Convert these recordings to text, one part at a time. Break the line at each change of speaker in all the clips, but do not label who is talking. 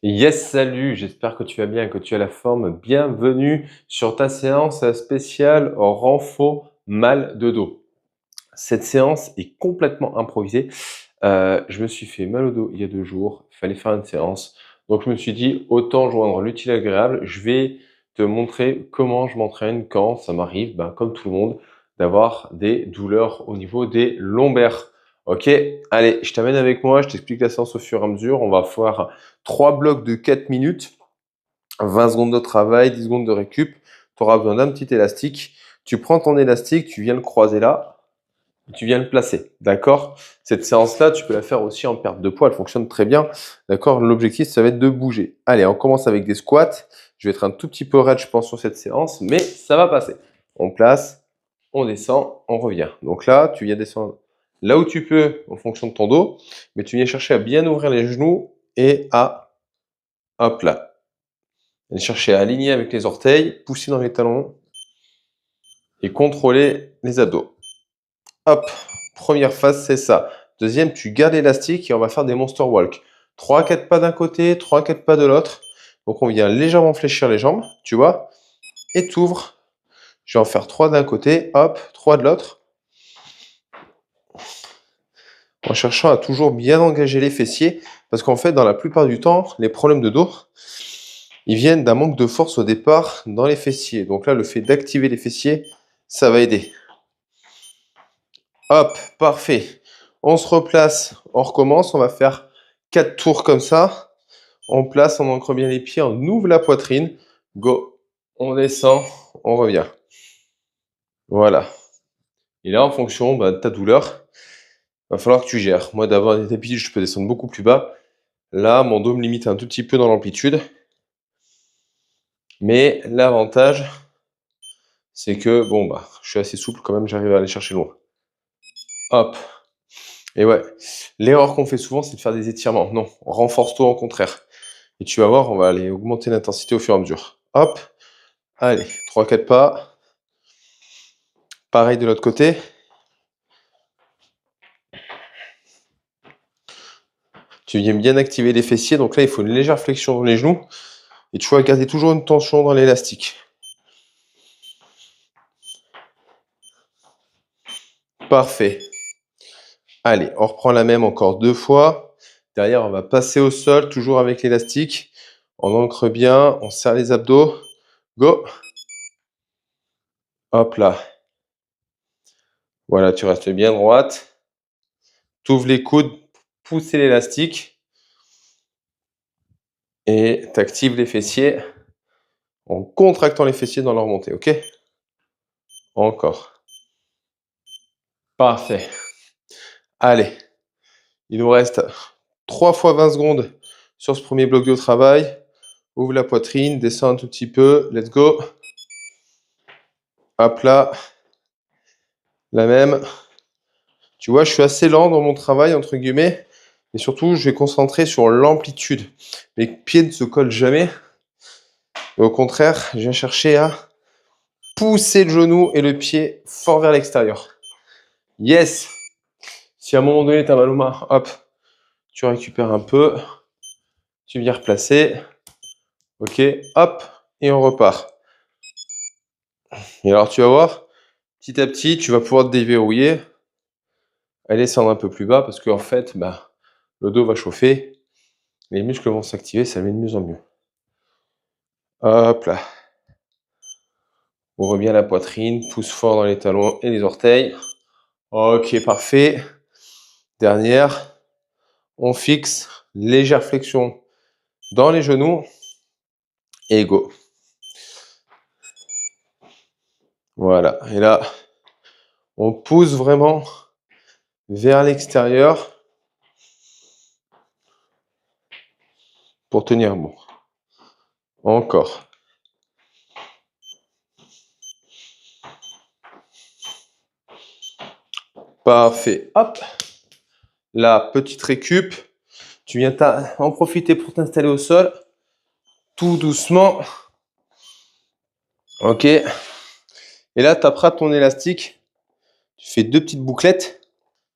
Yes, salut, j'espère que tu vas bien, que tu as la forme. Bienvenue sur ta séance spéciale renfort mal de dos. Cette séance est complètement improvisée. Je me suis fait mal au dos il y a 2 jours, il fallait faire une séance. Donc je me suis dit, autant joindre l'utile à l'agréable. Je vais te montrer comment je m'entraîne quand ça m'arrive, comme tout le monde, d'avoir des douleurs au niveau des lombaires. Ok, allez, je t'amène avec moi, je t'explique la séance au fur et à mesure. On va faire 3 blocs de 4 minutes, 20 secondes de travail, 10 secondes de récup. Tu auras besoin d'un petit élastique. Tu prends ton élastique, tu viens le croiser là, tu viens le placer, d'accord? Cette séance-là, tu peux la faire aussi en perte de poids, elle fonctionne très bien, d'accord? L'objectif, ça va être de bouger. Allez, on commence avec des squats. Je vais être un tout petit peu raide, je pense, sur cette séance, mais ça va passer. On place, on descend, on revient. Donc là, tu viens descendre là où tu peux, en fonction de ton dos, mais tu viens chercher à bien ouvrir les genoux et à, hop là, aller chercher à aligner avec les orteils, pousser dans les talons et contrôler les abdos. Hop, première phase, c'est ça. Deuxième, tu gardes l'élastique et on va faire des monster walk. 3-4 pas d'un côté, 3-4 pas de l'autre. Donc on vient légèrement fléchir les jambes, tu vois, et t'ouvres. Je vais en faire 3 d'un côté, hop, 3 de l'autre. En cherchant à toujours bien engager les fessiers, parce qu'en fait, dans la plupart du temps, les problèmes de dos, ils viennent d'un manque de force au départ dans les fessiers. Donc là, le fait d'activer les fessiers, ça va aider. Hop, parfait. On se replace, on recommence, on va faire 4 tours comme ça. On place, on ancre bien les pieds, on ouvre la poitrine. Go. On descend, on revient. Voilà. Et là, en fonction de ta douleur, va falloir que tu gères. Moi, d'avoir des d'habitude, je peux descendre beaucoup plus bas. Là, mon dos me limite un tout petit peu dans l'amplitude. Mais l'avantage, c'est que, je suis assez souple quand même, j'arrive à aller chercher loin. Hop. Et ouais, l'erreur qu'on fait souvent, c'est de faire des étirements. Non, renforce-toi au contraire. Et tu vas voir, on va aller augmenter l'intensité au fur et à mesure. Hop. Allez, 3-4 pas. Pareil de l'autre côté. Tu viens bien activer les fessiers. Donc là, il faut une légère flexion dans les genoux. Et tu vas garder toujours une tension dans l'élastique. Parfait. Allez, on reprend la même encore 2 fois. Derrière, on va passer au sol, toujours avec l'élastique. On ancre bien, on serre les abdos. Go. Hop là. Voilà, tu restes bien droite. Tu ouvres les coudes, pousser l'élastique. Et tu actives les fessiers en contractant les fessiers dans leur montée, ok? Encore. Parfait. Allez, il nous reste 3 fois 20 secondes sur ce premier bloc de travail. Ouvre la poitrine, descends un tout petit peu. Let's go. Hop là. La même. Tu vois, je suis assez lent dans mon travail, entre guillemets. Et surtout, je vais concentrer sur l'amplitude. Mes pieds ne se collent jamais. Et au contraire, je viens chercher à pousser le genou et le pied fort vers l'extérieur. Yes. Si à un moment donné, tu as mal aux mains, hop, tu récupères un peu. Tu viens replacer. Ok, hop, et on repart. Et alors, tu vas voir, petit à petit, tu vas pouvoir te déverrouiller. Aller descendre un peu plus bas parce qu'en fait, le dos va chauffer. Les muscles vont s'activer, ça va de mieux en mieux. Hop là. Ouvre bien la poitrine, pousse fort dans les talons et les orteils. Ok, parfait. Dernière. On fixe. Légère flexion dans les genoux. Et go. Voilà. Et là, on pousse vraiment vers l'extérieur pour tenir bon. Encore. Parfait. Hop. La petite récup. Tu viens en profiter pour t'installer au sol. Tout doucement. Ok. Et là, tu attrapes ton élastique. Tu fais 2 petites bouclettes.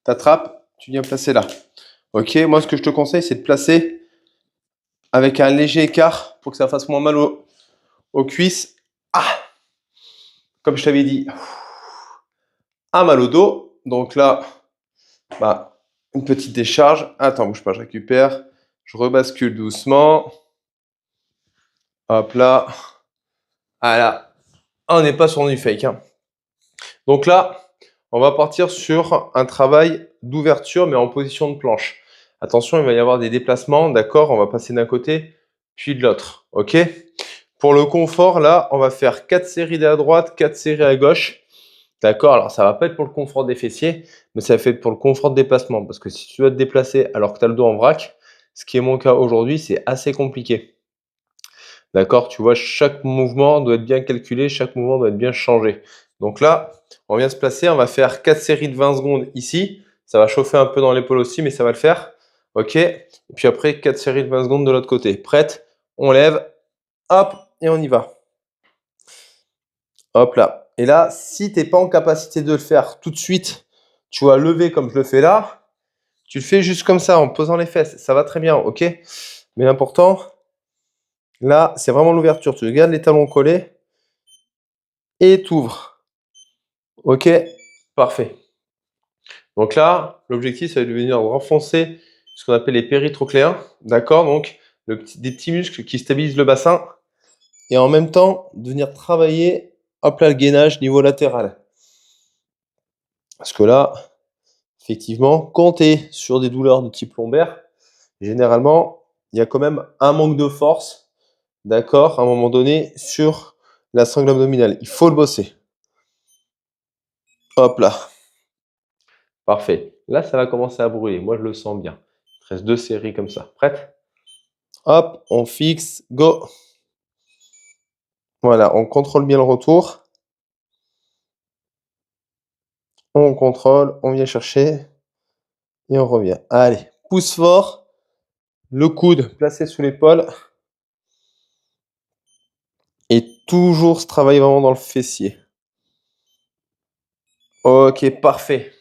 Tu attrapes. Tu viens placer là. Ok. Moi, ce que je te conseille, c'est de placer avec un léger écart pour que ça fasse moins mal aux cuisses. Ah, comme je t'avais dit, un mal au dos. Donc là, bah, une petite décharge. Attends, bouge pas, je récupère. Je rebascule doucement. Hop là. Voilà. On n'est pas sur du fake, hein. Donc là, on va partir sur un travail d'ouverture, mais en position de planche. Attention, il va y avoir des déplacements, d'accord? On va passer d'un côté, puis de l'autre, ok? Pour le confort, là, on va faire 4 séries à droite, 4 séries à gauche. D'accord? Alors, ça va pas être pour le confort des fessiers, mais ça va être pour le confort de déplacement. Parce que si tu dois te déplacer alors que tu as le dos en vrac, ce qui est mon cas aujourd'hui, c'est assez compliqué. D'accord? Tu vois, chaque mouvement doit être bien calculé, chaque mouvement doit être bien changé. Donc là, on vient se placer, on va faire 4 séries de 20 secondes ici. Ça va chauffer un peu dans l'épaule aussi, mais ça va le faire. Ok? Et puis après, 4 séries de 20 secondes de l'autre côté. Prête? On lève. Hop, et on y va. Hop là. Et là, si tu n'es pas en capacité de le faire tout de suite, tu vas lever comme je le fais là. Tu le fais juste comme ça, en posant les fesses. Ça va très bien, ok? Mais l'important, là, c'est vraiment l'ouverture. Tu gardes les talons collés et tu ouvres. Ok? Parfait. Donc là, l'objectif, ça va être de venir renfoncer ce qu'on appelle les péritrochléens. D'accord? Donc, des petits muscles qui stabilisent le bassin. Et en même temps, de venir travailler, hop là, le gainage niveau latéral. Parce que là, effectivement, quand tu es sur des douleurs de type lombaire, généralement, il y a quand même un manque de force, d'accord, à un moment donné, sur la sangle abdominale. Il faut le bosser. Hop là. Parfait. Là, ça va commencer à brûler. Moi, je le sens bien. Il te reste 2 séries comme ça. Prête? Hop, on fixe, go. Voilà, on contrôle bien le retour. On contrôle, on vient chercher et on revient. Allez, pousse fort. Le coude placé sous l'épaule. Et toujours ce travail vraiment dans le fessier. Ok, parfait.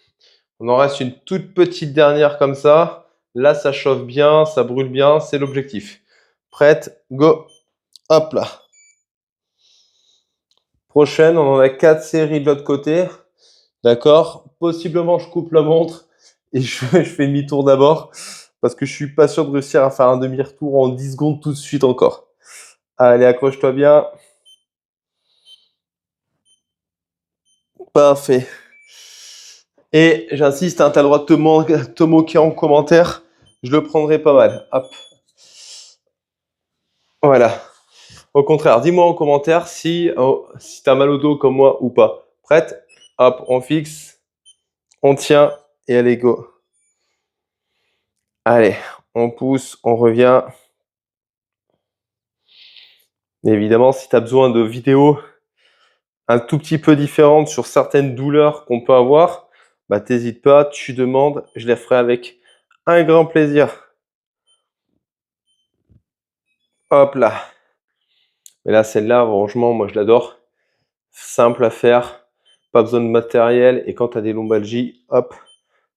On en reste une toute petite dernière comme ça. Là, ça chauffe bien, ça brûle bien, c'est l'objectif. Prête, go. Hop là. Prochaine, on en a 4 séries de l'autre côté. D'accord? Possiblement, je coupe la montre et je fais demi-tour d'abord parce que je suis pas sûr de réussir à faire un demi-retour en 10 secondes tout de suite encore. Allez, accroche-toi bien. Parfait. Et j'insiste, hein, tu as le droit de te moquer en commentaire. Je le prendrai pas mal. Hop. Voilà. Au contraire, dis-moi en commentaire si tu as mal au dos comme moi ou pas. Prête? Hop, on fixe, on tient et allez, go. Allez, on pousse, on revient. Évidemment, si tu as besoin de vidéos un tout petit peu différentes sur certaines douleurs qu'on peut avoir, bah t'hésites pas, tu demandes, je les ferai avec un grand plaisir. Hop là. Mais là, celle-là, franchement, moi je l'adore. Simple à faire, pas besoin de matériel et quand tu as des lombalgies, hop,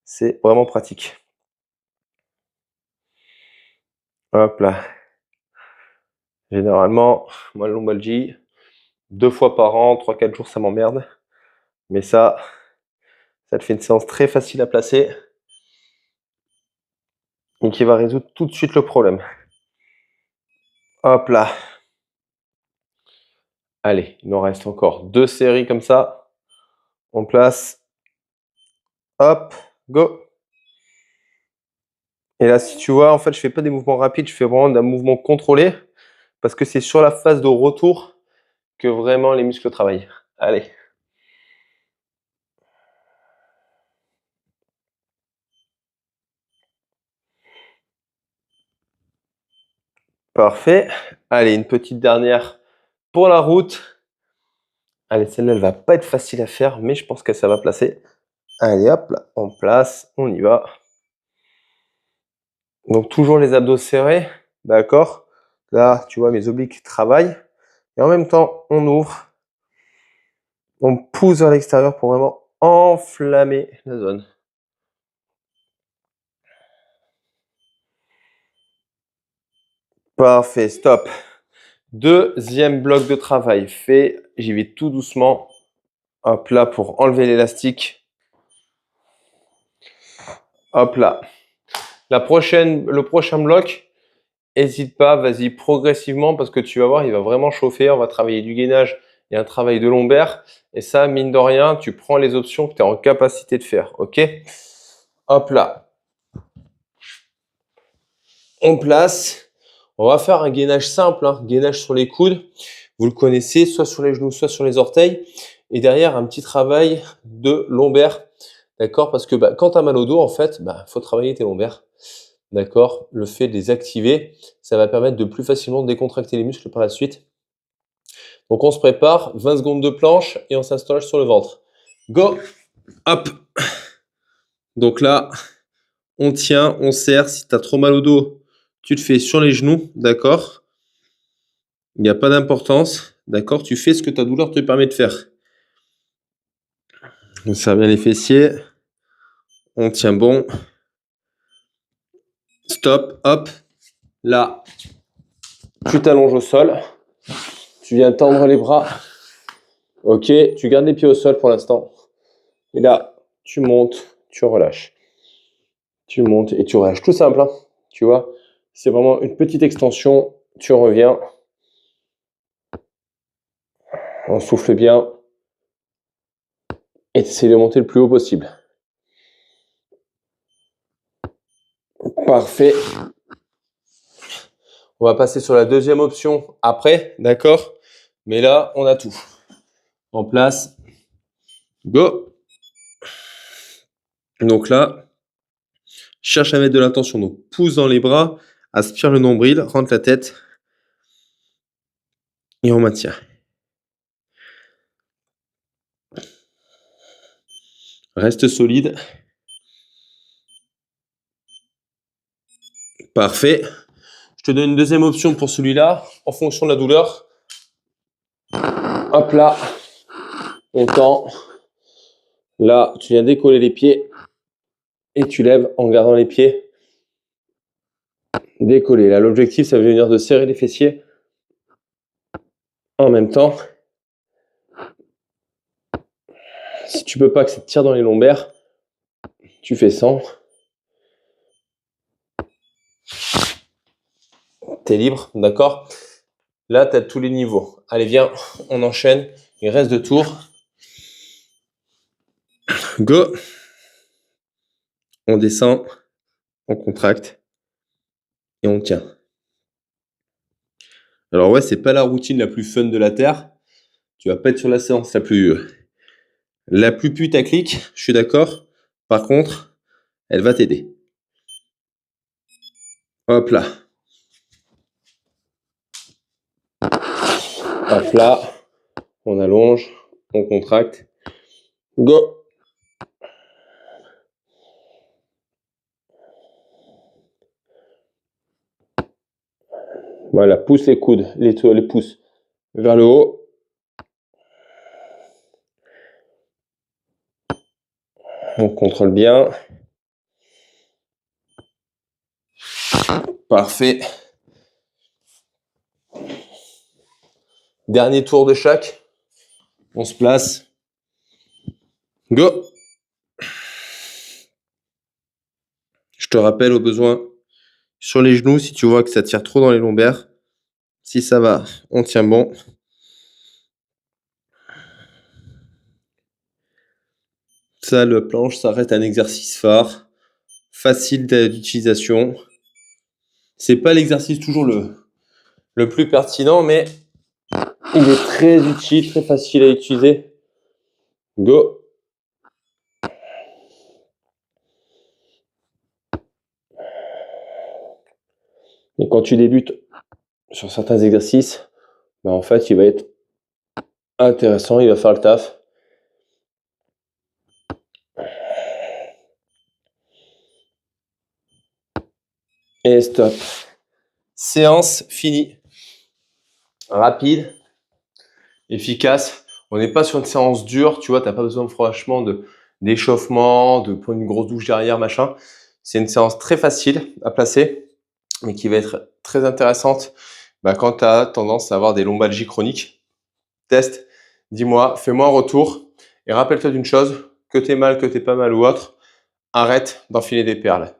c'est vraiment pratique. Hop là. Généralement, moi, la lombalgie, 2 fois par an, 3-4 jours, ça m'emmerde. Mais ça te fait une séance très facile à placer et qui va résoudre tout de suite le problème. Hop là. Allez, il nous reste encore 2 séries comme ça. On place. Hop, go. Et là, si tu vois, en fait, je fais pas des mouvements rapides, je fais vraiment un mouvement contrôlé parce que c'est sur la phase de retour que vraiment les muscles travaillent. Allez. Parfait. Allez, une petite dernière pour la route. Allez, celle-là, elle va pas être facile à faire, mais je pense que ça va placer. Allez, hop, là, on place, on y va. Donc, toujours les abdos serrés, d'accord? Là, tu vois, mes obliques travaillent. Et en même temps, on ouvre. On pousse vers l'extérieur pour vraiment enflammer la zone. Parfait, stop. Deuxième bloc de travail fait. J'y vais tout doucement. Hop là, pour enlever l'élastique. Hop là. Le prochain bloc, n'hésite pas, vas-y progressivement parce que tu vas voir, il va vraiment chauffer. On va travailler du gainage et un travail de lombaire. Et ça, mine de rien, tu prends les options que tu es en capacité de faire. OK? Hop là. On place. On va faire un gainage simple, hein, gainage sur les coudes. Vous le connaissez, soit sur les genoux, soit sur les orteils. Et derrière, un petit travail de lombaire. D'accord? Parce que quand tu as mal au dos, en fait, faut travailler tes lombaires. D'accord? Le fait de les activer, ça va permettre de plus facilement décontracter les muscles par la suite. Donc on se prépare, 20 secondes de planche et on s'installe sur le ventre. Go! Hop! Donc là, on tient, on serre. Si tu as trop mal au dos, tu te fais sur les genoux, d'accord? Il n'y a pas d'importance, d'accord? Tu fais ce que ta douleur te permet de faire. On serre bien les fessiers. On tient bon. Stop, hop. Là, tu t'allonges au sol. Tu viens tendre les bras. Ok, tu gardes les pieds au sol pour l'instant. Et là, tu montes, tu relâches. Tu montes et tu relâches. Tout simple, hein, tu vois. C'est vraiment une petite extension. Tu reviens. On souffle bien. Et tu essaies de monter le plus haut possible. Parfait. On va passer sur la deuxième option après, d'accord? Mais là, on a tout. En place. Go! Donc là, cherche à mettre de l'intention. Donc, pousse dans les bras, aspire le nombril, rentre la tête. Et on maintient. Reste solide. Parfait. Je te donne une deuxième option pour celui-là, en fonction de la douleur. Hop là. On tend. Là, tu viens décoller les pieds. Et tu lèves en gardant les pieds décollés. Là, l'objectif, ça va venir de serrer les fessiers en même temps. Si tu peux pas que ça te tire dans les lombaires, tu fais 100. T'es libre, d'accord? Là, tu as tous les niveaux. Allez, viens, on enchaîne. Il reste 2 tours. Go. On descend, on contracte et on tient. Alors ouais, c'est pas la routine la plus fun de la Terre. Tu vas pas être sur la séance la plus putaclic, je suis d'accord. Par contre, elle va t'aider. Hop là. Hop là. On allonge, on contracte. Go. Voilà, pousse les coudes, les pouces vers le haut. On contrôle bien. Parfait. Dernier tour de chaque. On se place. Go. Je te rappelle au besoin sur les genoux si tu vois que ça tire trop dans les lombaires. Si ça va, on tient bon. Ça, le planche, ça reste un exercice phare, facile d'utilisation. C'est pas l'exercice toujours le plus pertinent, mais il est très utile, très facile à utiliser. Go. Et quand tu débutes sur certains exercices, en fait, il va être intéressant, il va faire le taf. Et stop. Séance finie. Rapide, efficace. On n'est pas sur une séance dure, tu vois, tu n'as pas besoin franchement d'échauffement, de prendre une grosse douche derrière, machin. C'est une séance très facile à placer, mais qui va être très intéressante quand tu as tendance à avoir des lombalgies chroniques. Teste, dis-moi, fais-moi un retour et rappelle-toi d'une chose, que tu es mal, que tu pas mal ou autre, arrête d'enfiler des perles.